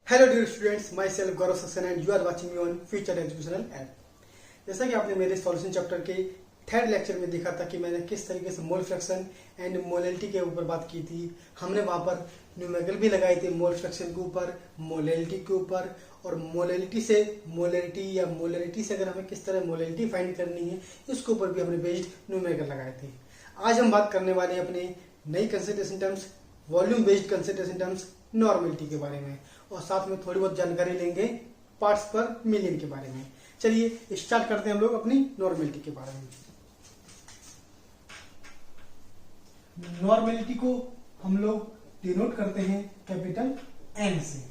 Hello dear students, myself Gaurav Saxena and you are watching me on future educational app. जैसा कि आपने मेरे solution chapter के third lecture में देखा था कि मैंने किस तरीके से मोल फ्रैक्शन एंड मोलैलिटी के ऊपर बात की थी। हमने वहां पर न्यूमेरिकल भी लगाए थे मोल फ्रैक्शन के ऊपर, मोलैलिटी के ऊपर, और मोलैलिटी से मोलैलिटी या मोलैलिटी से अगर हमें किस तरह मोलैलिटी फाइंड करनी है इसके ऊपर भी हमने बेस्ड न्यूमेरिकल लगाए थे। आज हम बात करने वाले हैं अपने नई consideration terms, volume based consideration terms, normality के बारे में, और साथ में थोड़ी बहुत जानकारी लेंगे पार्ट्स पर मिलियन के बारे में। चलिए स्टार्ट करते हैं हम लोग अपनी नॉर्मेलिटी के बारे में। नॉर्मेलिटी को हम लोग डिनोट करते हैं कैपिटल एन से।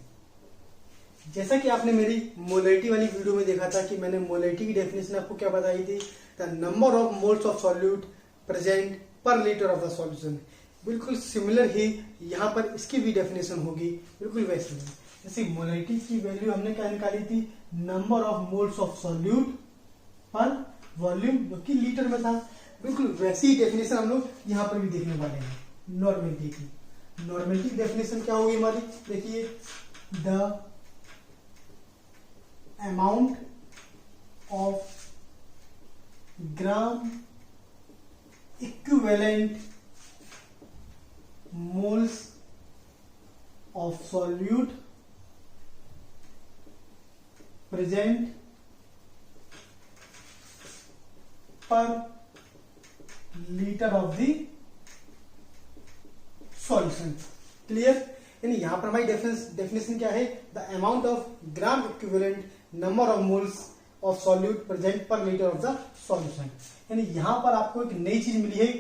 जैसा कि आपने मेरी मोलैलिटी वाली वीडियो में देखा था कि मैंने मोलैलिटी की डेफिनेशन आपको क्या बताई थी, the number of moles of solute present पर लीटर ऑफ द सॉल्यूशन। बिल्कुल सिमिलर ही यहाँ पर इसकी भी डेफिनेशन होगी, बिल्कुल वैसे ही। जैसे मोलैलिटी की वैल्यू हमने क्या निकाली थी, number of moles of solute पर वॉल्यूम, जो कि लीटर में था। बिल्कुल वैसी ही डेफिनेशन हम लोग यहाँ पर भी देखने वाले हैं नॉर्मेलिटी की। नॉर्मेलिटी की डेफिनेशन क्या होगी हमारी, देखिए, the amount of gram equivalent moles of solute present per liter of the solution। Clear? यानी यहां पर हमारी डेफिनेशन क्या है, the amount of gram equivalent number of moles of solute present पर लीटर ऑफ द सॉल्यूशन। यानी यहां पर आपको एक नई चीज मिली है,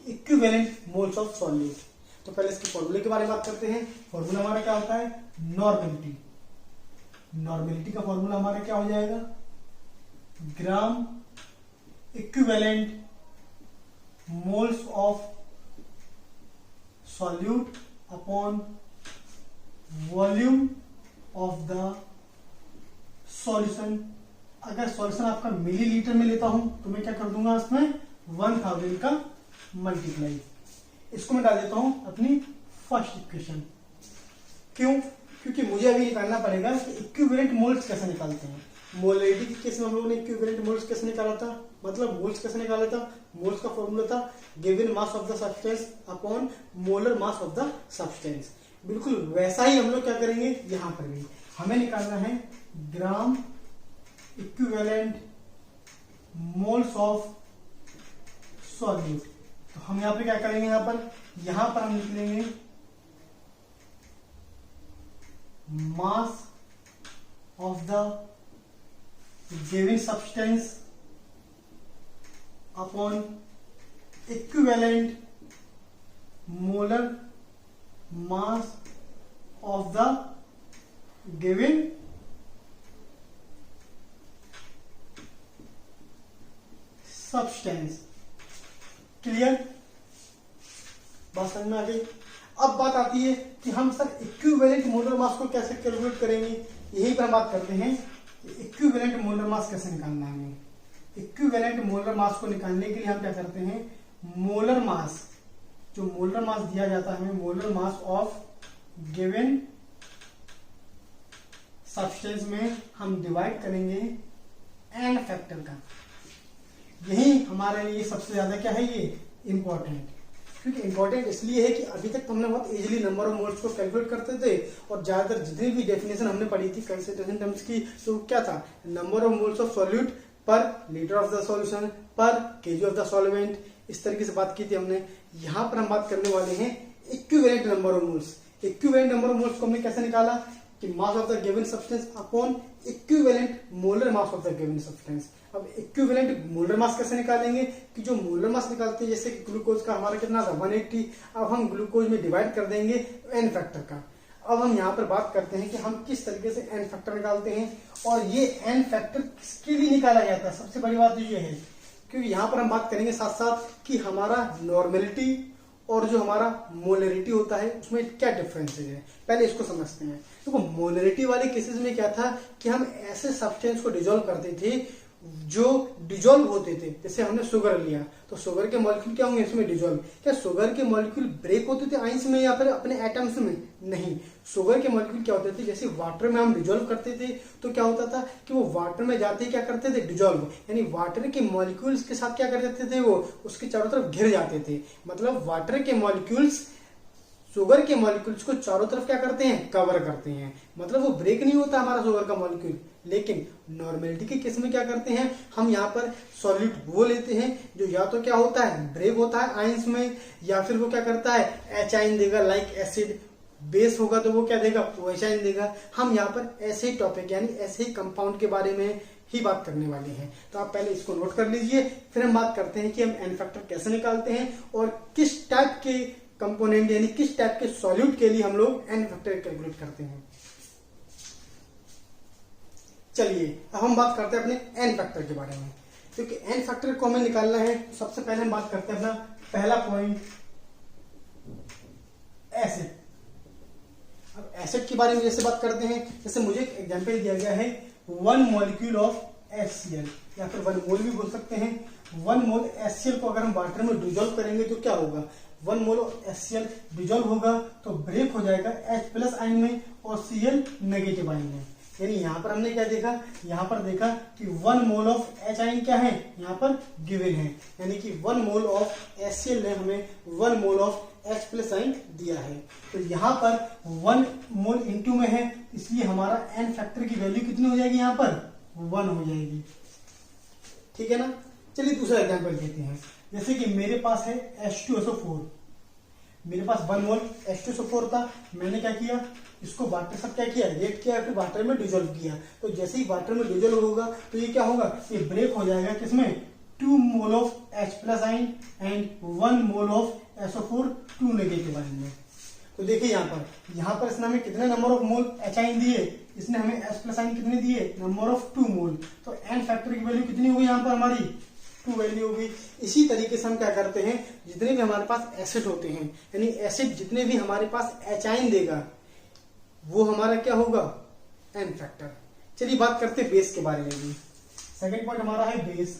इक्विवेलेंट मोल्स ऑफ सॉल्यूट। तो पहले इसके फॉर्मूले के बारे में बात करते हैं। फॉर्मूला हमारा क्या होता है, नॉर्मेलिटी। नॉर्मेलिटी का फॉर्मूला हमारा क्या हो जाएगा, gram equivalent moles of solute upon volume of the solution. अगर सॉल्यूशन आपका मिलीलीटर में लेता हूं तो मैं क्या कर दूंगा, इसमें 1000 का मल्टीप्लाई, इसको मैं डाल देता हूं अपनी फर्स्ट इक्वेशन। क्यों? क्योंकि मुझे अभी निकालना पड़ेगा कि इक्विवेलेंट मोल्स कैसे निकालते हैं। मोलैलिटी के केस में हम लोगों ने इक्विवेलेंट मोल्स कैसे निकाला था, मतलब मोल्स कैसे निकाला था। मोल्स का फॉर्मूला था given mass of the substance upon molar mass of the substance. बिल्कुल वैसा ही हम लोग क्या करेंगे, यहां पर भी हमें निकालना है gram equivalent moles of solute. तो हम यहां पे क्या करेंगे, यहां पर हम निकलेंगे mass of the given substance upon equivalent molar mass of the given substance. Clear? बात समझ में आ गई। अब बात आती है कि हम सर इक्विवेलेंट मोलर मास को कैसे कैलकुलेट करेंगे। यही पर हम बात करते हैं कि इक्विवेलेंट मोलर मास कैसे निकालना है हमें। इक्विवेलेंट मोलर मास को निकालने के लिए हम क्या करते हैं, मोलर मास, जो मोलर मास दिया जाता है हमें, molar mass of given substance में हम डिवाइड करेंगे एन फैक्टर का। यही हमारे लिए सबसे ज्यादा क्या है, ये इंपॉर्टेंट। क्योंकि इंपॉर्टेंट इसलिए है कि अभी तक हमने बहुत इजीली नंबर ऑफ मोल्स को कैलकुलेट करते थे, और ज्यादातर जितनी भी डेफिनेशन हमने पढ़ी थी कंसिडरेशन टर्म्स की, तो क्या था, number of moles of solute पर लीटर ऑफ द सॉल्यूशन पर केजी ऑफ द सॉल्वेंट, इस तरीके से बात की थी हमने। यहां पर हम बात करने वाले हैं equivalent number of moles. Equivalent number of moles को हमने कैसे निकाला कि mass of the given substance upon equivalent molar mass of the given substance. अब इक्विवेलेंट मोलर मास कैसे निकालेंगे कि जो मोलर मास निकालते हैं, जैसे कि ग्लूकोज का हमारा कितना था 180, अब हम ग्लूकोज में डिवाइड कर देंगे एन फैक्टर का। अब हम यहाँ पर बात करते हैं कि हम किस तरीके से एन फैक्टर निकालते हैं, और ये एन फैक्टर किसके लिए निकाला जाता है। सबसे बड़ी बात ये है, क्योंकि यहाँ पर हम बात करेंगे साथ साथ कि हमारा नॉर्मेलिटी और जो हमारा मोलैलिटी होता है उसमें क्या डिफरेंसेज है। पहले इसको समझते हैं। देखो, मोलैलिटी वाले केसेस में क्या था कि हम ऐसे सब्सटेंस को डिजोल्व करते थे जो डिजोल्व होते थे, जैसे हमने शुगर लिया तो शुगर के मॉलिक्यूल क्या होंगे इसमें डिजोल्व। क्या शुगर के मॉलिक्यूल ब्रेक होते थे आइंस में या फिर अपने एटम्स में? नहीं, शुगर के मॉलिक्यूल क्या होते थे, जैसे वाटर में हम डिजोल्व करते थे तो क्या होता था कि वो वाटर में जाते क्या करते थे, डिजोल्व, यानी वाटर के मॉलिक्यूल्स के साथ क्या कर देते थे, वो उसके चारों तरफ घिर जाते थे। मतलब वाटर के मॉलिक्यूल्स शुगर के मॉलिक्यूल्स को चारों तरफ क्या करते हैं, कवर करते हैं। मतलब वो ब्रेक नहीं होता हमारा शुगर का मॉलिक्यूल। लेकिन नॉर्मेलिटी के केस में क्या करते हैं, हम यहाँ पर सॉल्यूट वो लेते हैं जो या तो क्या होता है, ब्रेक होता है आइंस में, या फिर वो क्या करता है, एच आइन देगा, लाइक एसिड। बेस होगा तो वो क्या देगा, OH आइन देगा। हम यहाँ पर ऐसे ही टॉपिक यानी ऐसे ही कंपाउंड के बारे में ही बात करने वाले हैं। तो आप पहले इसको नोट कर लीजिए, फिर हम बात करते हैं कि हम एन फैक्टर कैसे निकालते हैं और किस टाइप के कंपोनेंट यानी किस टाइप के सॉल्यूट के लिए हम लोग एन फैक्टर कैलकुलेट करते हैं। चलिए अब हम बात करते हैं अपने एन फैक्टर के बारे में, क्योंकि एन फैक्टर को हमें निकालना है। सबसे पहले हम बात करते हैं अपना पहला पॉइंट, एसिड। अब एसिड के बारे में जैसे बात करते हैं, जैसे मुझे एक एग्जांपल दिया गया है 1 मॉलिक्यूल ऑफ HCl, या फिर 1 मोल भी बोल सकते हैं। 1 मोल HCl को अगर हम वाटर में डिजोल्व करेंगे तो क्या होगा, 1 मोल ऑफ HCl डिजोल्व होगा तो ब्रेक हो जाएगा H+ आयन में और Cl नेगेटिव आयन में। यानी यहाँ पर हमने क्या देखा, यहाँ पर देखा कि 1 मोल ऑफ H आयन क्या है, यहाँ पर गिवन है, यानी कि 1 मोल ऑफ HCl ने हमें 1 मोल ऑफ H+ आयन दिया है। तो यहाँ पर 1 मोल इंटू में है, इसलिए हमारा एन फैक्टर की वैल्यू कितनी हो जाएगी, यहाँ पर 1 हो जाएगी। ठीक है ना। चलिए दूसरा एग्जांपल देते हैं, जैसे कि मेरे पास है H2SO4। मेरे पास 1 मोल H2SO4 था, मैंने क्या किया, इसको वाटर से क्या किया, रिएक्ट किया, फिर वाटर में डिजोल्व किया। तो जैसे ही वाटर में डिजोल्व होगा तो ये क्या होगा, ये ब्रेक हो जाएगा किसमें, 2 mole of H+ ion and 1 mole of SO4 2 negative ion में। तो देखिए यहाँ पर इसने हमें कितने number of mole H ion दिए, इसने हमें H+ आयन कितने दिए, नंबर ऑफ 2 मोल। तो एन फैक्टर की वैल्यू कितनी होगी यहाँ पर हमारी, 2 वैल्यू होगी। इसी तरीके से हम क्या करते हैं, जितने भी हमारे पास एसिड होते हैं, यानी एसिड जितने भी हमारे पास H आयन देगा वो हमारा क्या होगा, एन फैक्टर। चलिए बात करते हैं बेस के बारे में भी। सेकेंड पॉइंट हमारा है बेस।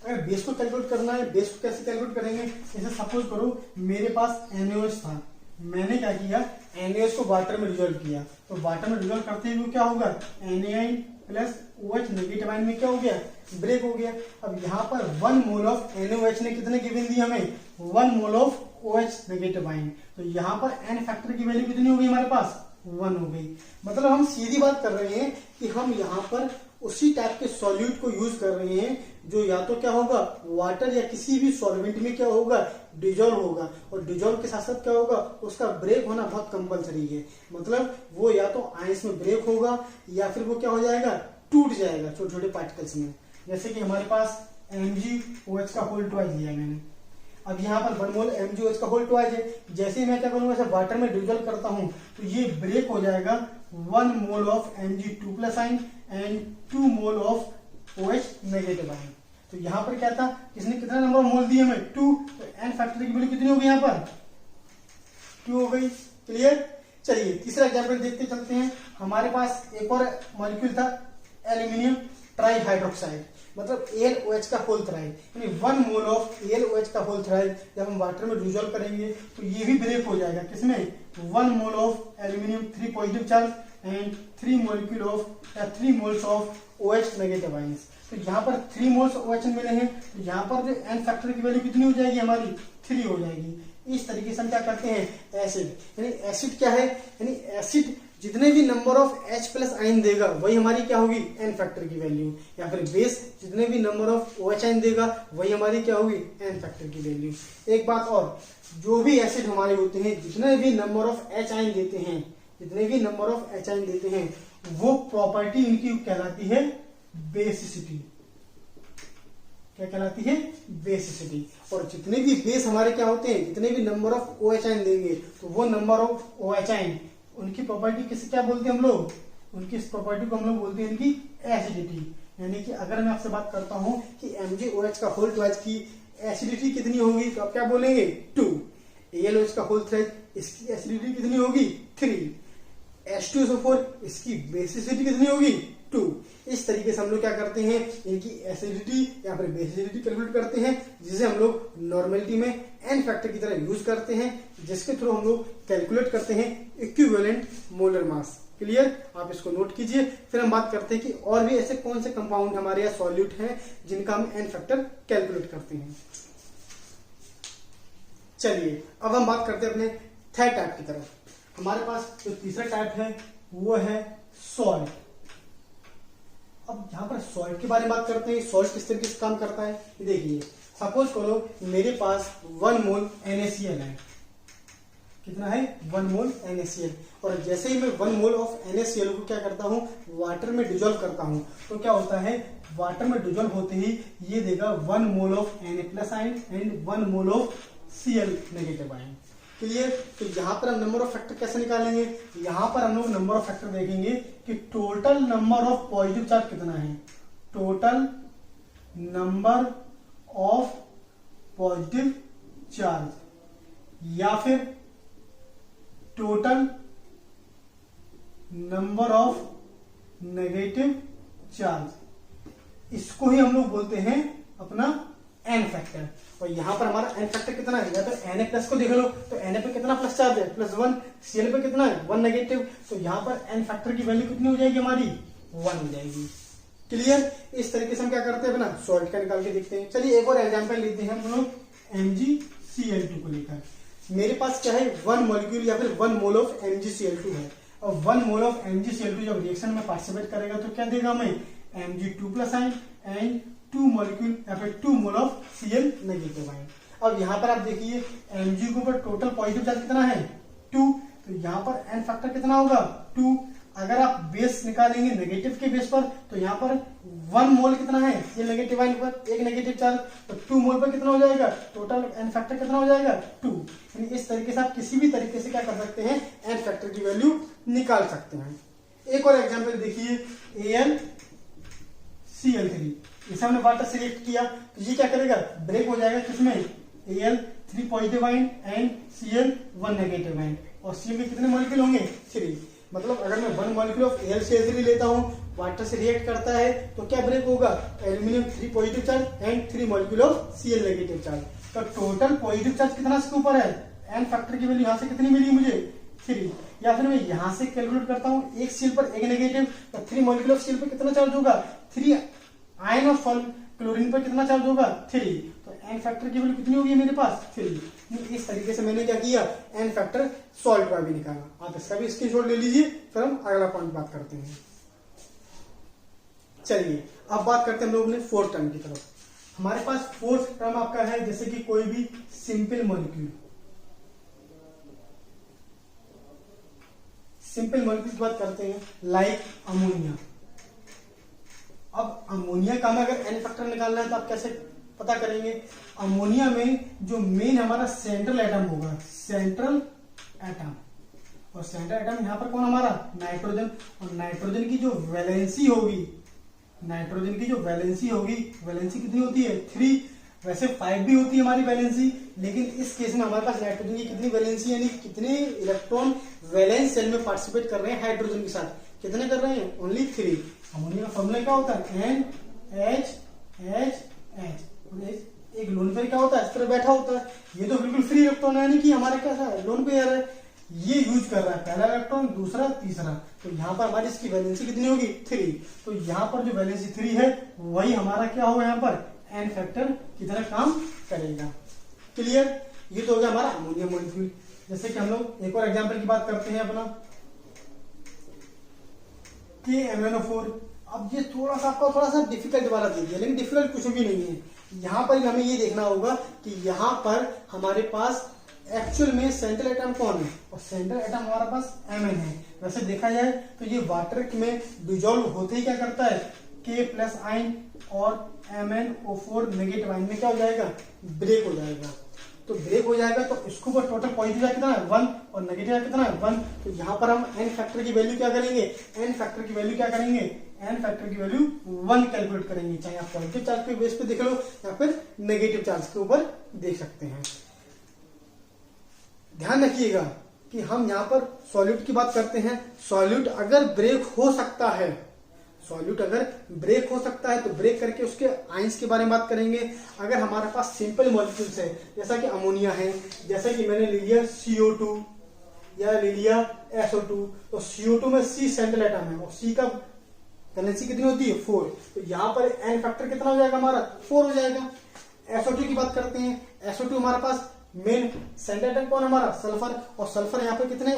अगर बेस को कैलकुलेट करना है, बेस को कैसे कैलकुलेट करेंगे, जैसे सपोज करो मेरे पास NaOH था, मैंने क्या किया, NaOH को वाटर में डिजोल्व किया। तो वाटर में डिजोल्व करते हुए क्या होगा, Na+OH नेगेटिव आयन में क्या हो गया, ब्रेक हो गया। अब यहाँ पर 1 मोल ऑफ NaOH ने कितने गिवन दिए हमें, 1 mole of OH negative ion. तो यहाँ पर एन फैक्टर की वैल्यू कितनी हो गई हमारे पास, 1 हो गई। मतलब हम सीधी बात कर रहे हैं कि हम यहाँ पर उसी टाइप के सॉल्यूट को यूज कर रहे हैं जो या तो क्या होगा, वाटर या किसी भी सॉल्वेंट में क्या होगा, डिजोल्व होगा, और डिजोल्व के साथ साथ क्या होगा, उसका ब्रेक होना बहुत कंपलसरी है। मतलब वो या तो आइंस में ब्रेक होगा या फिर वो क्या हो जाएगा, टूट जाएगा छोटे छोटे पार्टिकल्स में। जैसे कि हमारे पास MgOH का होल ट्वाइस लिया मैंने, अब यहाँ पर 1 मोल MgOH का होल ट्वाइस है, जैसे ही मैं क्या करूंगा, ऐसे वाटर में डिजोल्व करता हूं तो ये ब्रेक हो जाएगा 1 mole of Mg2+ ion and 2 mole of OH negative ion. तो यहाँ पर क्या था, किसने कितना नंबर मोल दिए हमें, 2। तो एन फैक्टर की वैल्यू कितनी होगी, यहाँ पर 2 हो गई। क्लियर। चलिए तीसरा एग्जाम्पल देखते चलते हैं। हमारे पास एक और मॉलिक्यूल था एल्यूमिनियम ट्राइहाइड्रोक्साइड, मतलब AlOH का होल थ्राइड, यानी 1 मोल ऑफ AlOH का होल थ्राइड जब हम वाटर में डिजोल्व करेंगे तो ये भी ब्रेक हो जाएगा किसमें, 1 mole of aluminium 3 positive charge and 3 moles of OH negative ions. तो यहाँ पर 3 मोल्स OH मिले हैं, तो यहाँ पर एन फैक्टर की वैल्यू कितनी हो जाएगी हमारी, 3 हो जाएगी। इस तरीके से हम क्या करते हैं, एसिड, यानी एसिड क्या है, यानी एसिड जितने भी नंबर ऑफ H+ आयन देगा वही हमारी क्या होगी, एन फैक्टर की वैल्यू। या फिर बेस जितने भी नंबर ऑफ OH आयन देगा वही हमारी क्या होगी, एन फैक्टर की वैल्यू। एक बात और, जो भी एसिड हमारे होते हैं जितने भी नंबर ऑफ H आयन देते हैं, जितने भी नंबर ऑफ H आयन देते हैं, वो प्रॉपर्टी इनकी कहलाती है बेसिसिटी। क्या कहलाती है, बेसिसिटी। और जितने भी बेस हमारे क्या होते हैं, जितने भी नंबर ऑफ OH आयन देंगे तो वो नंबर ऑफ OH आयन, उनकी प्रॉपर्टी किसे क्या बोलते हैं हम लोग, उनकी इस प्रॉपर्टी को हम लोग बोलते हैं इनकी एसिडिटी। यानी कि अगर मैं आपसे बात करता हूं कि MgOH का होल ट्वाइस की एसिडिटी कितनी होगी, तो आप क्या बोलेंगे, 2। AlOH का होल थ्राइस, इसकी एसिडिटी कितनी होगी, 3। H2SO4 इसकी बेसिसिटी कितनी होगी 2। इस तरीके से हम लोग क्या करते हैं, इनकी एसिडिटी या फिर बेसिसिटी कैलकुलेट करते हैं, जिसे हम लोग नॉर्मेलिटी में एन फैक्टर की तरह यूज करते हैं, जिसके थ्रू हम लोग कैलकुलेट करते हैं इक्विवेलेंट मोलर मास। क्लियर, आप इसको नोट कीजिए। फिर हम बात करते हैं कि और भी ऐसे कौन से कंपाउंड हमारे यहाँ सॉल्यूट हैं जिनका हम एन फैक्टर कैलकुलेट करते हैं। चलिए अब हम बात करते हैं अपने थर्ड टाइप की तरफ। हमारे पास जो तीसरा टाइप है वो है सॉल्ट। अब यहां पर सॉल्ट के बारे में बात करते हैं। सॉल्ट किस तरीके से काम करता है, देखिए सपोज करो मेरे पास 1 मोल NaCl है। कितना है 1 मोल NaCl। और जैसे ही मैं 1 मोल ऑफ NaCl को क्या करता हूं, वाटर में डिजोल्व करता हूं, तो क्या होता है, वाटर में डिजोल्व होते ही ये देगा 1 mole of Na+ ion and 1 mole of Cl negative ion. Clear. तो यहां पर हम नंबर ऑफ फैक्टर कैसे निकालेंगे, यहां पर हम लोग नंबर ऑफ फैक्टर देखेंगे कि total number of positive charge कितना है, total number of positive charge, या फिर total number of negative charge. इसको ही हम लोग बोलते हैं अपना एन फैक्टर। और यहां पर हमारा एन फैक्टर कितना है, या तो Na+ को देख लो तो Na पे कितना प्लस चार्ज है +1, Cl पे कितना है 1 नेगेटिव। तो यहां पर एन फैक्टर की वैल्यू कितनी हो जाएगी हमारी 1 हो जाएगी। क्लियर। इस तरीके से हम क्या करते हैं अपना सॉल्ट का निकाल के देखते हैं। चलिए एक और एग्जांपल लेते हैं हम लोग MgCl2 को लेकर। मेरे पास क्या है 1 मॉलिक्यूल या फिर 1 मोल ऑफ MgCl2 है। और 1 मोल ऑफ MgCl2 जब रिएक्शन में पार्टिसिपेट करेगा तो क्या देगा हमें Mg2+ आयन एंड 2 मॉलिक्यूल या फिर 2 mole of Cl negative ion. अब यहां पर आप देखिए Mg के ऊपर टोटल पॉजिटिव चार्ज कितना है 2, तो यहां पर एन फैक्टर कितना होगा 2। अगर आप बेस निकालेंगे नेगेटिव के बेस पर तो यहां पर 1 मोल कितना है ये नेगेटिव आयन पर, एक नेगेटिव चार्ज, तो 2 मोल पर कितना हो जाएगा, टोटल एन फैक्टर कितना हो जाएगा 2। यानी इस तरीके से आप किसी भी तरीके से क्या कर सकते हैं, एन फैक्टर की वैल्यू निकाल सकते हैं। एक और एग्जांपल देखिए AlCl3। इसे हमने वाटर से रिएक्ट किया तो ये क्या करेगा, ब्रेक हो जाएगा किसमें, Al3 positive ion and Cl 1 negative ion. और Cl के कितने मॉलिक्यूल होंगे 3। मतलब अगर मैं 1 मॉलिक्यूल ऑफ AlCl3 लेता हूं, वाटर से रिएक्ट करता है तो क्या ब्रेक होगा, aluminium 3 positive charge and 3 molecule of Cl negative charge. तो टोटल पॉजिटिव चार्ज कितना इसके ऊपर है, एन फैक्टर की वैल्यू यहां से कितनी मिली मुझे 3। या फिर मैं यहां से कैलकुलेट करता हूं, एक Cl पर एक नेगेटिव, तो 3 मॉलिक्यूल ऑफ Cl पर कितना चार्ज होगा 3, आयन ऑफ क्लोरीन पर कितना चार्ज होगा 3। तो एन फैक्टर की वैल्यू कितनी होगी मेरे पास 3। इस तरीके से मैंने क्या किया, एन फैक्टर सॉल्ट का भी निकाला। आप इसका भी स्क्रीनशॉट ले लीजिए, फिर हम अगला पॉइंट बात करते हैं। चलिए अब बात करते हैं हम लोग ने फोर्थ टर्म की तरफ। हमारे पास फोर्थ टर्म आपका है जैसे कि कोई भी सिंपल मॉलिक्यूल। सिंपल मॉलिक्यूल की बात करते हैं लाइक अमोनिया। अब अमोनिया का हमें अगर एन फैक्टर निकालना है तो आप कैसे पता करेंगे, अमोनिया में जो मेन हमारा सेंट्रल एटम होगा, सेंट्रल एटम, और सेंट्रल एटम यहां पर कौन हमारा नाइट्रोजन। और नाइट्रोजन की जो वैलेंसी होगी, नाइट्रोजन की जो वैलेंसी होगी, वैलेंसी कितनी होती है 3। वैसे 5 भी होती है हमारी वैलेंसी, लेकिन इस केस में हमारे पास नाइट्रोजन की कितनी वैलेंसी, यानी कितने इलेक्ट्रॉन वैलेंस सेल में पार्टिसिपेट कर रहे हैं हाइड्रोजन के साथ, कितने कर रहे हैं ओनली 3। अमोनिया का फॉर्मूला क्या होता है NHHH। एक लोन पेयर क्या होता है, इस तरह बैठा होता है, ये तो बिल्कुल फ्री इलेक्ट्रॉन है, यानी कि हमारा कैसा है लोन पेयर है, ये यूज कर रहा है पहला इलेक्ट्रॉन, दूसरा, तीसरा। तो यहाँ पर हमारी इसकी वैलेंसी कितनी होगी 3। तो यहाँ पर जो वैलेंसी 3 है वही हमारा क्या होगा यहाँ पर एन फैक्टर की तरह काम करेगा। क्लियर। ये तो हो गया हमारा अमोनिया मॉलिक्यूल। जैसे कि हम लोग एक और एग्जांपल की बात करते हैं अपना KMnO4। अब ये थोड़ा सा डिफिकल्ट वाला दे दिया, लेकिन डिफिकल्ट कुछ भी नहीं है। यहाँ पर हमें ये देखना होगा कि यहाँ पर हमारे पास एक्चुअल में सेंट्रल एटम कौन है, और सेंट्रल एटम हमारे पास Mn है। वैसे देखा जाए तो ये वाटर में डिजोल्व होते ही क्या करता है K+ आयन और MnO4 नेगेटिव आयन में क्या हो जाएगा, ब्रेक हो जाएगा। तो ब्रेक हो जाएगा तो इसके ऊपर टोटल पॉजिटिव कितना है 1 और नेगेटिव कितना है 1। तो यहाँ पर हम एन फैक्टर की वैल्यू क्या करेंगे, एन फैक्टर की वैल्यू क्या करेंगे, एन फैक्टर की वैल्यू 1 कैलकुलेट करेंगे, चाहे आप पॉजिटिव चार्ज के बेस पे देख लो या फिर नेगेटिव चार्ज के ऊपर देख सकते हैं। ध्यान रखिएगा कि हम यहाँ पर सॉल्यूट की बात करते हैं। सॉल्यूट अगर ब्रेक हो सकता है, सॉल्यूट अगर ब्रेक हो सकता है तो ब्रेक करके उसके आयंस के बारे में बात करेंगे। अगर हमारे पास सिंपल मॉलिक्यूल्स है जैसा कि अमोनिया है, जैसा कि मैंने ले लिया CO2 या ले लिया SO2, तो CO2 में C सेंट्रल एटम है और C का वैलेंसी कितनी होती है 4, तो यहाँ पर n फैक्टर कितना हो जाएगा हमारा 4 हो जाएगा। SO2 की बात करते हैं, SO2 हमारे पास मेन सेंट्रल एटम कौन हमारा सल्फर, और सल्फर यहाँ पर कितने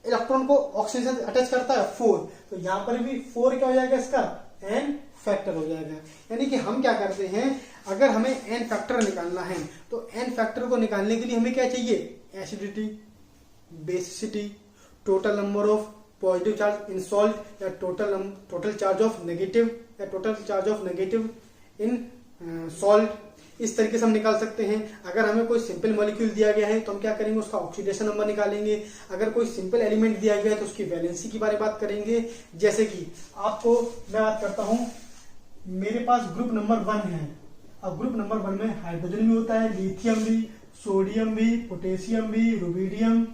इलेक्ट्रॉन को ऑक्सीजन अटैच करता है 4, तो यहाँ पर भी 4 क्या हो जाएगा इसका n फैक्टर हो जाएगा। यानी कि हम क्या करते हैं, अगर हमें n फैक्टर निकालना है तो n फैक्टर को निकालने के लिए हमें क्या चाहिए, acidity, basicity, total number of positive charge in salt या total charge of negative in salt, इस तरीके से हम निकाल सकते हैं। अगर हमें कोई सिंपल मॉलिक्यूल दिया गया है तो हम क्या करेंगे, उसका ऑक्सीडेशन नंबर निकालेंगे। अगर कोई सिंपल एलिमेंट दिया गया है तो उसकी वैलेंसी के बारे में बात करेंगे। जैसे कि आपको मैं बात करता हूं, मेरे पास ग्रुप नंबर 1 है। अब ग्रुप नंबर 1 में हाइड्रोजन भी होता है, लिथियम भी, सोडियम भी, पोटेशियम भी, रुबिडियम,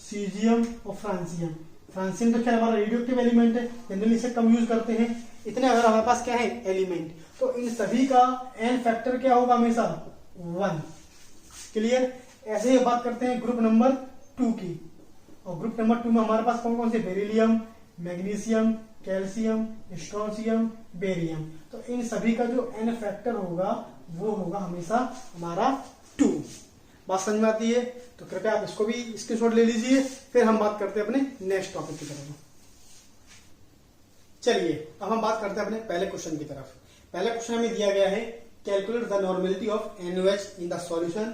सीजियम और फ्रांसियम। फ्रांसियम तो क्या हमारा रेडियोएक्टिव एलिमेंट है, जनरली इसे कम यूज करते हैं। इतने अगर हमारे पास क्या है एलिमेंट, तो इन सभी का n फैक्टर क्या होगा हमेशा 1। क्लियर। ऐसे ही बात करते हैं ग्रुप नंबर 2 की, और ग्रुप नंबर 2 में हमारे पास कौन कौन से, beryllium, magnesium, calcium, strontium, barium. तो इन सभी का जो n फैक्टर होगा वो होगा हमेशा हमारा 2। बात समझ में आती है? तो कृपया आप इसको भी स्क्रीनशॉट ले लीजिए। फिर हम बात करते हैं अपने नेक्स्ट टॉपिक की तरफ। चलिए अब हम बात करते हैं अपने पहले क्वेश्चन की तरफ। पहला क्वेश्चन हमें दिया गया है, calculate the normality of NaOH in the solution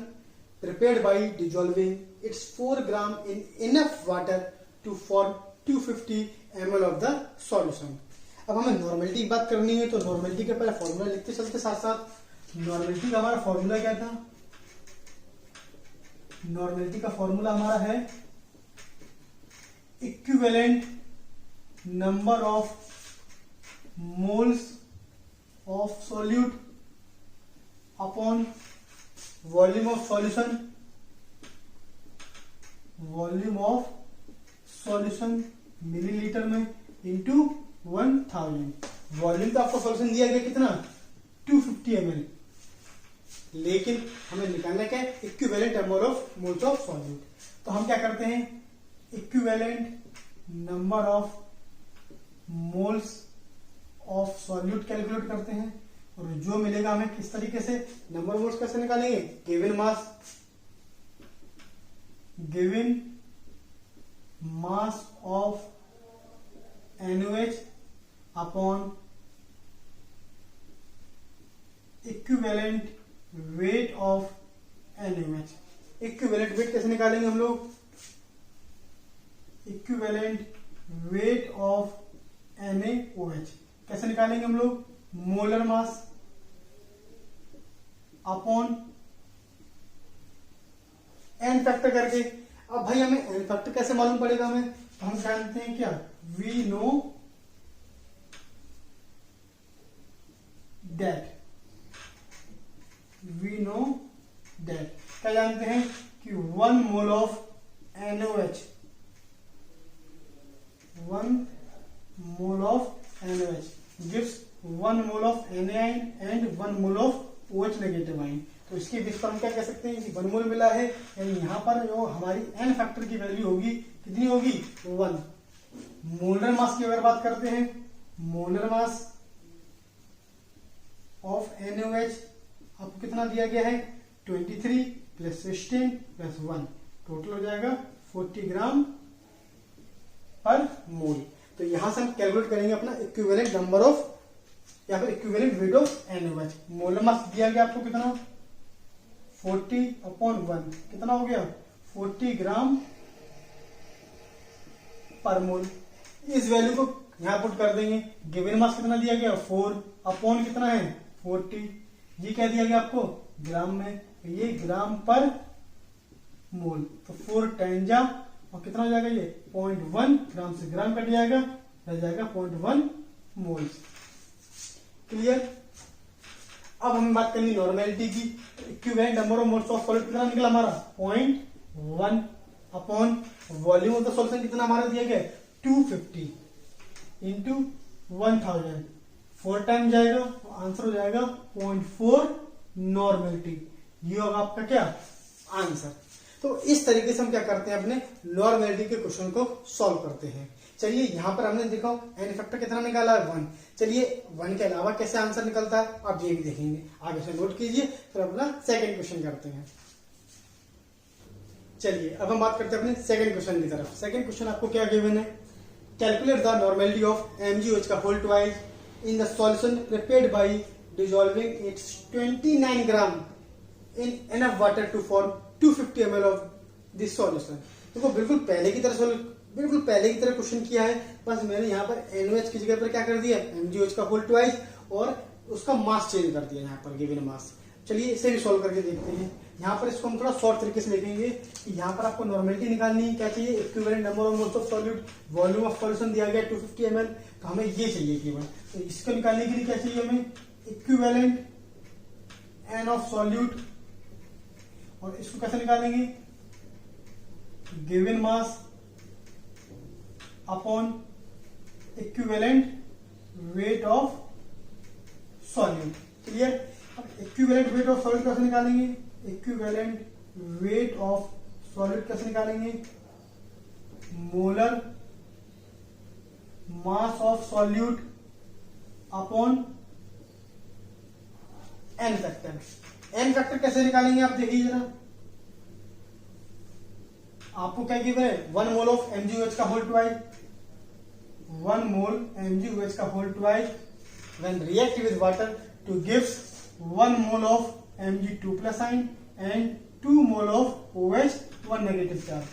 prepared by dissolving its 4 gram in enough water to form 250 ml of the solution. अब हमें नॉर्मेलिटी की बात करनी है, तो नॉर्मेलिटी का पहले फॉर्मूला लिखते चलते साथ साथ। नॉर्मेलिटी का हमारा फॉर्मूला क्या था, नॉर्मेलिटी का फॉर्मूला हमारा है equivalent number of moles of solute upon volume of solution, volume of solution millilitre में इंटू 1000। वॉल्यूम तो आपको सॉल्यूशन दिया गया कितना 250 ml, लेकिन हमें निकालना क्या है equivalent number of moles of solute. तो हम क्या करते हैं, equivalent number of moles of solute calculate करते हैं, और जो मिलेगा हमें किस तरीके से, नंबर मोल्स कैसे निकालेंगे, given mass of NaOH upon equivalent weight of NaOH। Equivalent weight कैसे निकालेंगे हम लोग, इक्विवेलेंट वेट ऑफ NaOH कैसे निकालेंगे हम लोग, molar mass upon n factor करके। अब भाई हमें n फैक्टर कैसे मालूम पड़ेगा हमें, तो हम जानते हैं क्या, वी नो दैट क्या जानते हैं कि 1 mole of NaOH, 1 mole of NaOH gives 1 mole of NaIon and 1 mole of OH negative ion. तो इसके बेस पर हम क्या कह सकते हैं कि 1 मोल मिला है, यानी यहाँ पर जो हमारी n फैक्टर की वैल्यू होगी कितनी होगी 1। मोलर मास की अगर बात करते हैं, मोलर मास ऑफ NaOH आपको कितना दिया गया है 23 प्लस 16 प्लस 1, टोटल हो जाएगा 40 ग्राम पर मोल। तो यहां से हम कैलकुलेट करेंगे अपना इक्विवेलेंट नंबर ऑफ या फिर equivalent weight of NaOH। Molar mass दिया गया आपको कितना 40/1, कितना हो गया 40 ग्राम पर मोल। इस वैल्यू को यहां पुट कर देंगे। गिवन मास कितना दिया गया 4 अपॉन कितना है 40, ये क्या दिया गया आपको ग्राम में, ये ग्राम पर मोल। तो 4 10 जा और कितना हो जाएगा ये 0.1 ग्राम से ग्राम कट जाएगा, रह जाएगा 0.1 मोल। क्लियर। अब हमें बात करनी नॉर्मेलिटी की। Equivalent number of moles of solid कितना निकला हमारा 0.1 upon volume of the solution कितना हमारा दिया गया है 250 इंटू 1000, 4 टाइम जाएगा तो आंसर हो जाएगा 0.4 नॉर्मेलिटी। ये होगा आपका क्या आंसर। तो इस तरीके से हम क्या करते हैं अपने नॉर्मेलिटी के क्वेश्चन को सॉल्व करते हैं। चलिए यहाँ पर हमने देखा एन फैक्टर कितना निकाला है 1। चलिए 1 के अलावा कैसे आंसर निकलता है आप ये भी देखेंगे, आगे से नोट कीजिए। फिर अपना सेकंड क्वेश्चन करते हैं। चलिए अब हम बात करते हैं अपने सेकंड क्वेश्चन की तरफ। सेकंड क्वेश्चन आपको क्या गिवन है, calculate the normality of MgOH का whole twice in the solution prepared by dissolving its 29 gram in enough water to form 250 ml of this solution. देखो बिल्कुल पहले की तरह क्वेश्चन किया है, बस मैंने यहाँ पर NaOH की जगह पर क्या कर दिया MgOH का होल ट्वाइस और उसका मास चेंज कर दिया यहाँ पर गिवन मास। चलिए इसे भी सॉल्व करके देखते हैं। यहाँ पर इसको हम थोड़ा शॉर्ट तरीके से लिखेंगे कि यहाँ पर आपको नॉर्मेलिटी निकालनी है, क्या चाहिए equivalent number of moles of solute, volume of solution दिया गया 250 ml, तो हमें ये चाहिए केवल। तो इसको निकालने के लिए क्या चाहिए हमें इक्विवेलेंट एन ऑफ सॉल्यूट, और इसको कैसे निकालेंगे given mass upon equivalent weight of solute. Clear. अब इक्विवेलेंट वेट ऑफ सॉल्यूट कैसे निकालेंगे, इक्विवेलेंट वेट ऑफ सॉल्यूट कैसे निकालेंगे, molar mass of solute upon N factor. N factor कैसे निकालेंगे आप देखिए जरा, आपको क्या गिवन है 1 मोल ऑफ MgOH का होल ट्वाइस, 1 मोल MgOH का whole twice when react with water to gives 1 mole of Mg2 plus ion and 2 mole of OH 1 negative charge.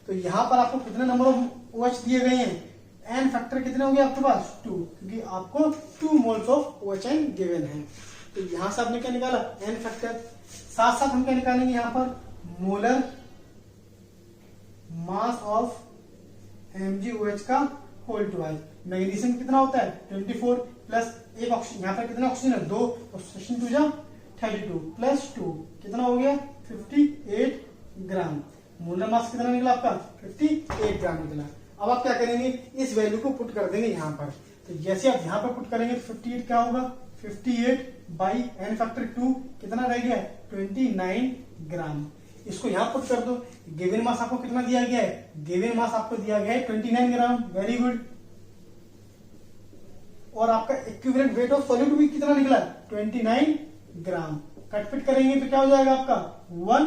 तो यहां पर आपको कितने नंबर ऑफ OH दिए गए हैं, एन फैक्टर कितने हो गए आपके पास 2, क्योंकि आपको 2 मोल्स ऑफ OHn गिवन है। तो यहां से आपने क्या निकाला एन फैक्टर। साथ साथ हम क्या निकालेंगे यहाँ पर मोलर मास ऑफ MgOH का होल ट्वाइस। मैग्नीशियम कितना होता है 24 प्लस एक ऑक्सीजन, यहाँ पर कितना ऑक्सीजन है 2, तो सेशन 2 जा 32 प्लस 2 कितना हो गया 58 ग्राम। मोलर मास कितना निकला आपका 58 ग्राम निकला। अब आप क्या करेंगे इस वैल्यू को पुट कर देंगे यहाँ पर। तो जैसे आप यहाँ पर पुट करेंगे तो 58 क्या होगा 58 बाई एन फैक्टर 2 कितना रह गया 29 ग्राम। इसको यहाँ पुट कर दो। गिवन मास आपको कितना दिया गया है, गिवन मास आपको दिया गया है 29 ग्राम। Very good. और आपका इक्विवेलेंट वेट ऑफ सॉल्यूट भी कितना निकला 29 ग्राम। कटपिट करेंगे तो क्या हो जाएगा आपका 1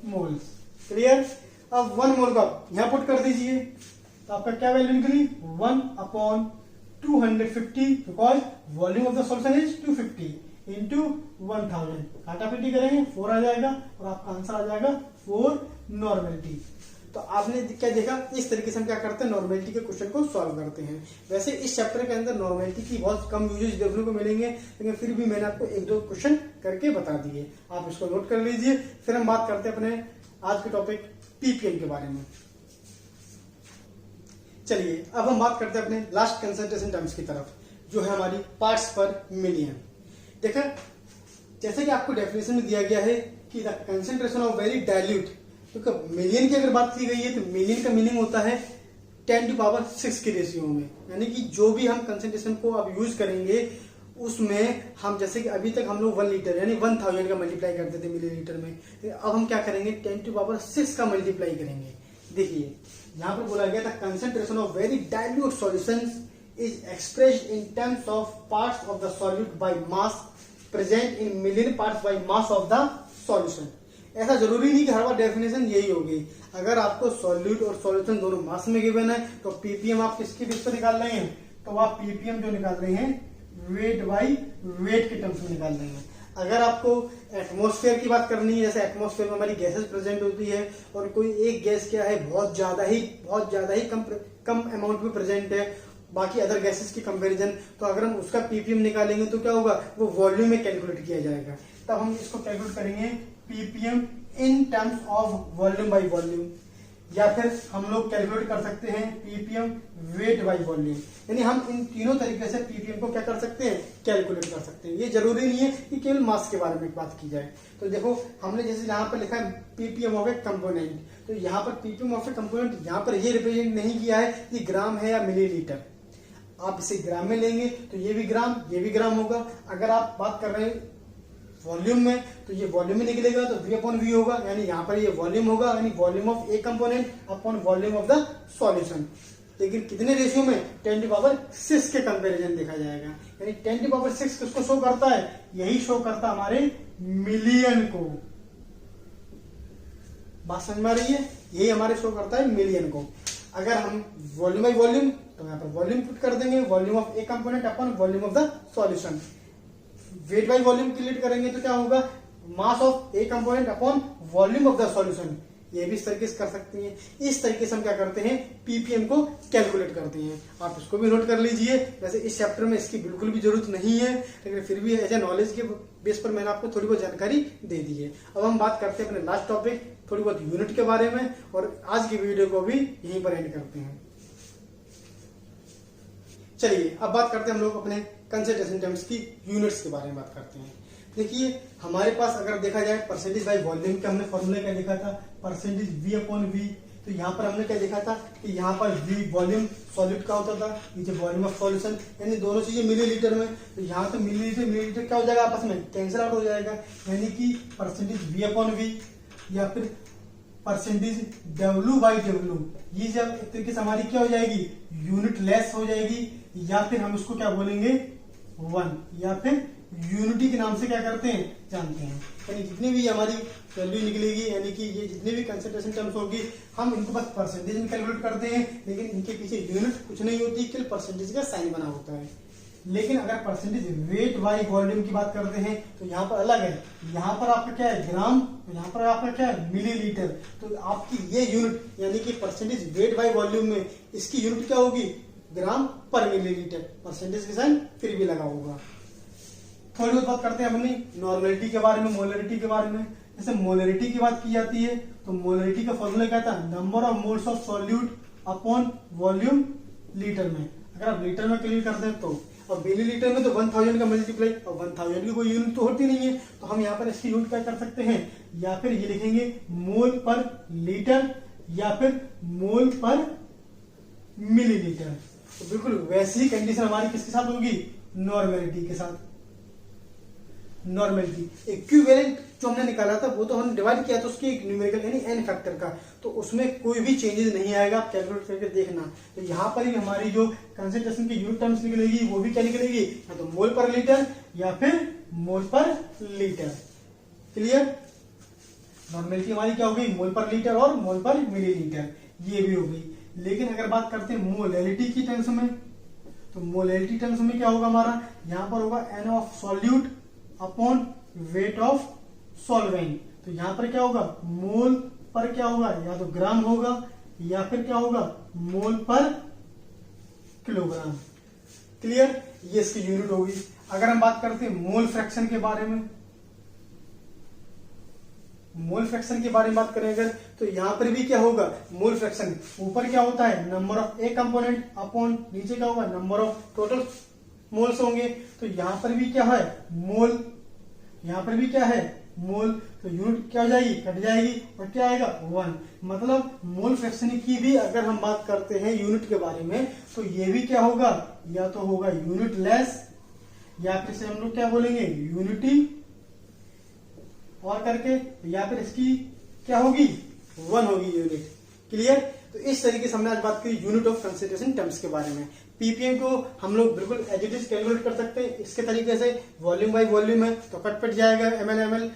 मोल्स। क्लियर। अब 1 मोल का यहां पुट कर दीजिए तो आपका क्या वैल्यू निकली 1/250 because volume of the solution is 250 into 1000। काटापिटी करेंगे 4 आ जाएगा और आपका आंसर आ जाएगा 4 नॉर्मेलिटी। तो आपने क्या देखा, इस तरीके से हम क्या करते हैं नॉर्मेलिटी के क्वेश्चन को सॉल्व करते हैं। वैसे इस चैप्टर के अंदर नॉर्मेलिटी की बहुत कम यूजेज देखने को मिलेंगे, लेकिन फिर भी मैंने आपको 1-2 क्वेश्चन करके बता दिए, आप इसको नोट कर लीजिए। फिर हम बात करते हैं अपने आज के टॉपिक पीपीएम के बारे में। चलिए अब हम बात करते हैं अपने लास्ट कंसंट्रेशन टर्म्स की तरफ, जो है हमारी पार्ट्स पर मिलियन। देखा जैसे कि आपको डेफिनेशन में दिया गया है कि the concentration of very dilute, तो मिलियन की अगर बात की गई है तो मिलियन का मीनिंग होता है 10⁶ की रेशियो में, यानी कि जो भी हम कंसंट्रेशन को अब यूज करेंगे उसमें हम जैसे कि अभी तक हम लोग 1 लीटर यानी 1000 का मल्टीप्लाई करते थे मिलीलीटर में, अब हम क्या करेंगे 10⁶ का मल्टीप्लाई करेंगे। देखिए यहाँ पर बोला गया था concentration of very dilute solutions is expressed in terms of parts of the solute by mass present in million parts by mass of the solution. ऐसा जरूरी नहीं कि हर बार डेफिनेशन यही होगी। अगर आपको सॉल्यूट और सॉल्यूशन दोनों मास में गिवन है तो पीपीएम आप किसके बेस पर निकाल रहे हैं, तो आप पीपीएम जो निकाल रहे हैं वेट बाई वेट के टर्म्स में निकाल रहे हैं। अगर आपको एटमॉस्फेयर की बात करनी है, जैसे एटमॉस्फेयर में हमारी गैसेस प्रेजेंट होती है और कोई एक गैस क्या है बहुत ज्यादा ही कम अमाउंट में प्रेजेंट है बाकी अदर गैसेस की कंपैरिजन, तो अगर हम उसका पीपीएम निकालेंगे तो क्या होगा वो वॉल्यूम में कैलकुलेट किया जाएगा। तब हम इसको कैलकुलेट करेंगे ppm in terms of volume by volume, या फिर हम लोग कैलकुलेट कर सकते हैं पीपीएम वेट बाई वॉल्यूम। यानी हम इन तीनों तरीके से पीपीएम को क्या कर सकते हैं कैलकुलेट कर सकते हैं। ये जरूरी नहीं है कि केवल मास के बारे में बात की जाए। तो देखो हमने जैसे यहाँ पर लिखा है पीपीएम ऑफ ए कंपोनेंट, तो यहाँ पर पीपीएम ऑफ ए कंपोनेंट यहाँ पर ये रिप्रेजेंट नहीं किया है कि ग्राम है या मिलीलीटर। आप इसे ग्राम में लेंगे तो ये भी ग्राम होगा। अगर आप बात कर रहे हैं वॉल्यूम में तो ये वॉल्यूम में निकलेगा, तो V अपॉन V होगा, यानी यहाँ पर ये वॉल्यूम होगा, यानी volume of A component upon volume of the solution. लेकिन कितने रेशियो में? 10⁻⁶ के कंपैरिजन देखा जाएगा। यानी 10⁻⁶ किसको शो करता है? यही शो करता हमारे मिलियन को। बात समझ में आ रही है? यही हमारे शो करता है मिलियन को। अगर हम वॉल्यूम बाई वॉल्यूम तो यहाँ पर वॉल्यूम पुट कर देंगे, volume of A component upon volume of the solution. Weight by volume create करेंगे तो क्या होगा? Mass of A component upon volume of the solution. ये भी इस तरीके से कर सकते हैं। इस तरीके से हम क्या करते हैं? पीपीएम को कैलकुलेट करते हैं। आप इसको भी नोट कर लीजिए। वैसे इस चैप्टर में इसकी बिल्कुल भी जरूरत नहीं है, लेकिन फिर भी एज ए नॉलेज के बेस पर मैंने आपको थोड़ी बहुत जानकारी दे दी है। अब हम बात करते हैं अपने लास्ट टॉपिक थोड़ी बहुत यूनिट के बारे में, और आज की वीडियो को भी यहीं पर एंड करते हैं। चलिए अब बात करते हैं हम लोग अपने कंसंट्रेशन टर्म्स की यूनिट्स के बारे में बात करते हैं। देखिए हमारे पास अगर देखा जाए परसेंटेज बाई वॉल्यूम का हमने फॉर्मूला क्या देखा था? Percentage V upon V। तो यहाँ पर हमने क्या देखा था कि यहाँ पर V वॉल्यूम सॉलिड का होता था, नीचे वॉल्यूम ऑफ सॉल्यूशन, यानी दोनों चीजें मिलीलीटर में। तो यहाँ तो मिलीलीटर क्या हो जाएगा? आपस में कैंसिल आउट हो जाएगा, यानी कि परसेंटेज V अपॉन V या फिर परसेंटेज W बाई W, ये जब एक तरीके से हमारी क्या हो जाएगी? यूनिट लेस हो जाएगी, या फिर हम इसको क्या बोलेंगे? 1, या फिर यूनिटी के नाम से क्या करते हैं? जानते हैं। यानी जितनी भी हमारी वैल्यू निकलेगी, यानी कि ये जितनी भी कंसंट्रेशन टर्म्स होगी, हम इनको बस परसेंटेज में कैलकुलेट करते हैं, लेकिन इनके पीछे यूनिट कुछ नहीं होती, केवल परसेंटेज का साइन बना होता है। लेकिन अगर परसेंटेज वेट बाई वॉल्यूम की बात करते हैं तो यहाँ पर अलग है। यहाँ पर आपका क्या है? ग्राम, तो यहाँ पर आपका क्या है? मिलीलीटर। तो आपकी ये यूनिट यानी कि परसेंटेज वेट बाई वॉल्यूम में इसकी यूनिट क्या होगी? ग्राम पर मिलीलीटर। परसेंटेज के साइन फिर भी लगा होगा। थोड़ी बहुत बात करते हैं अपनी नॉर्मेलिटी के बारे में, मोलरिटी के बारे में। जैसे मोलरिटी की बात की जाती है तो मोलरिटी का फॉर्मूला क्या था? Number of moles of solute upon volume litre में। अगर आप लीटर में क्लियर करते हैं तो, और मिलीलीटर में तो 1000 का मल्टीप्लाई, और 1000 की कोई यूनिट तो होती नहीं है, तो हम यहाँ पर इसकी यूनिट क्या कर सकते हैं? या फिर ये लिखेंगे मोल पर लीटर, या फिर मोल पर मिलीलीटर। तो बिल्कुल वैसी ही कंडीशन हमारी किसके साथ होगी? नॉर्मेलिटी के साथ। नॉर्मेलिटी इक्विवेलेंट जो हमने निकाला था वो तो हमने डिवाइड किया था उसकी न्यूमेरिकल यानी n फैक्टर का, तो उसमें कोई भी चेंजेस नहीं आएगा। आप कैलकुलेट करके देखना। तो यहाँ पर ही हमारी जो कंसंट्रेशन की यूनिट टर्म्स निकलेगी वो भी क्या निकलेगी? या तो मोल पर लीटर या फिर मोल पर लीटर। क्लियर? नॉर्मेलिटी हमारी क्या होगी? मोल पर लीटर और मोल पर मिलीलीटर, ये भी हो गई। लेकिन अगर बात करते हैं मोलैलिटी की टर्म्स में, तो मोलैलिटी टर्म्स में क्या होगा हमारा? यहाँ पर होगा n of solute upon weight of solvent. तो यहाँ पर क्या होगा? मोल पर क्या होगा? या तो ग्राम होगा या फिर क्या होगा? मोल पर किलोग्राम। क्लियर? ये इसकी यूनिट होगी। अगर हम बात करते हैं मोल फ्रैक्शन के बारे में, मोल फ्रैक्शन के बारे में बात करें अगर, तो यहां पर भी क्या होगा? मोल फ्रैक्शन ऊपर क्या होता है? Number of A component upon नीचे क्या होगा? नंबर ऑफ टोटल मोल्स होंगे। तो यहां पर भी क्या है? मोल, यहां पर भी क्या है? मोल। तो यूनिट क्या हो जाएगी? कट जाएगी, और क्या आएगा? 1। मतलब मोल फ्रैक्शन की भी अगर हम बात करते हैं यूनिट के बारे में, तो ये भी क्या होगा? या तो होगा यूनिट लेस, या फिर से हम लोग क्या बोलेंगे? यूनिटी और करके, या फिर इसकी क्या होगी? 1 होगी यूनिट। क्लियर? तो इस तरीके से हमने आज बात की यूनिट ऑफ कंसंट्रेशन टर्म्स के बारे में। पीपीएम को हम लोग बिल्कुल एज इट इज कैलकुलेट कर सकते हैं इसके तरीके से। वॉल्यूम बाई वॉल्यूम है तो कट पिट जाएगा, ml,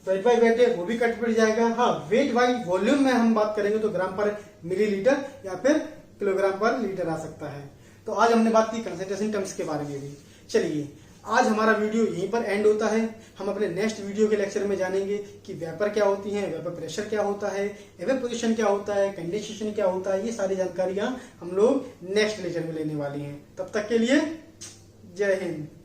वेट बाई वेट है वो भी कट पिट जाएगा। हाँ, वेट बाई वॉल्यूम में हम बात करेंगे तो ग्राम पर मिलीलीटर या फिर किलोग्राम पर लीटर आ सकता है। तो आज हमने बात की कंसंट्रेशन टर्म्स के बारे में भी। चलिए आज हमारा वीडियो यहीं पर एंड होता है। हम अपने नेक्स्ट वीडियो के लेक्चर में जानेंगे कि वेपर क्या होती है, वेपर प्रेशर क्या होता है, एवेपोरेशन क्या होता है, कंडेंसेशन क्या होता है। ये सारी जानकारियां हम लोग नेक्स्ट लेक्चर में लेने वाली हैं। तब तक के लिए जय हिंद।